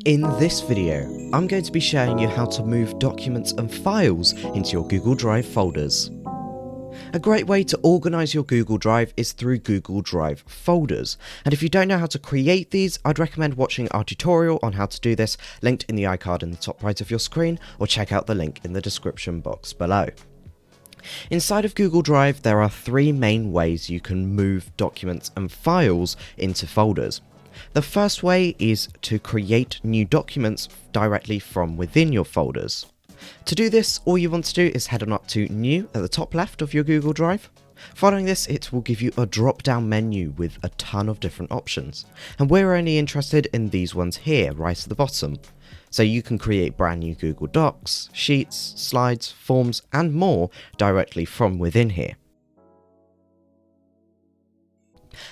In this video, I'm going to be showing you how to move documents and files into your Google Drive folders. A great way to organise your Google Drive is through Google Drive folders, and if you don't know how to create these, I'd recommend watching our tutorial on how to do this, linked in the iCard in the top right of your screen, or check out the link in the description box below. Inside of Google Drive, there are three main ways you can move documents and files into folders. The first way is to create new documents directly from within your folders. To do this, all you want to do is head on up to New at the top left of your Google Drive. Following this, it will give you a drop-down menu with a ton of different options, and we're only interested in these ones here, right at the bottom. So you can create brand new Google Docs, Sheets, Slides, Forms, and more directly from within here.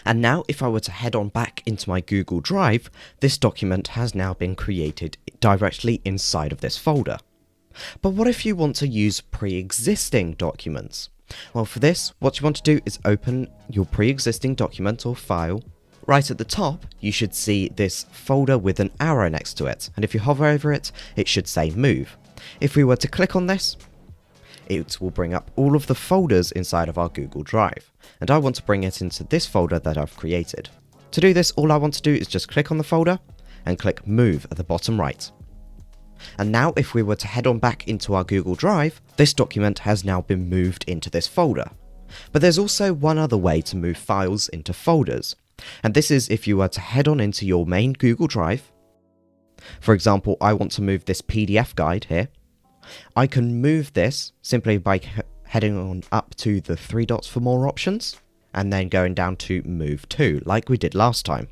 And now if I were to head on back into my Google Drive, this document has now been created directly inside of this folder. But what if you want to use pre-existing documents? Well, for this, what you want to do is open your pre-existing document or file. Right at the top, you should see this folder with an arrow next to it, and if you hover over it, it should say Move. If we were to click on this, it will bring up all of the folders inside of our Google Drive, and I want to bring it into this folder that I've created. To do this, all I want to do is just click on the folder and click Move at the bottom right. And now if we were to head on back into our Google Drive, this document has now been moved into this folder. But there's also one other way to move files into folders, and this is if you were to head on into your main Google Drive. For example, I want to move this PDF guide here. I can move this simply by heading on up to the three dots for more options, and then going down to Move To, like we did last time.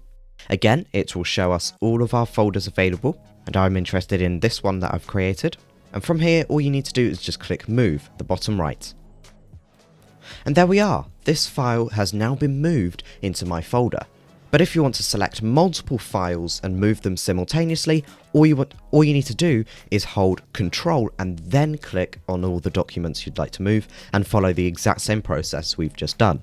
Again, it will show us all of our folders available, and I'm interested in this one that I've created. And from here, all you need to do is just click Move, the bottom right. And there we are, this file has now been moved into my folder. But if you want to select multiple files and move them simultaneously, all you need to do is hold Control and then click on all the documents you'd like to move and follow the exact same process we've just done.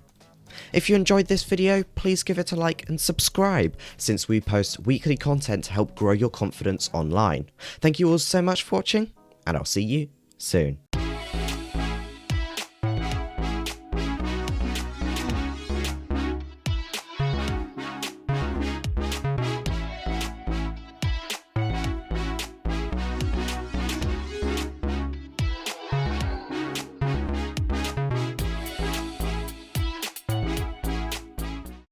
If you enjoyed this video, please give it a like and subscribe, since we post weekly content to help grow your confidence online. Thank you all so much for watching, and I'll see you soon.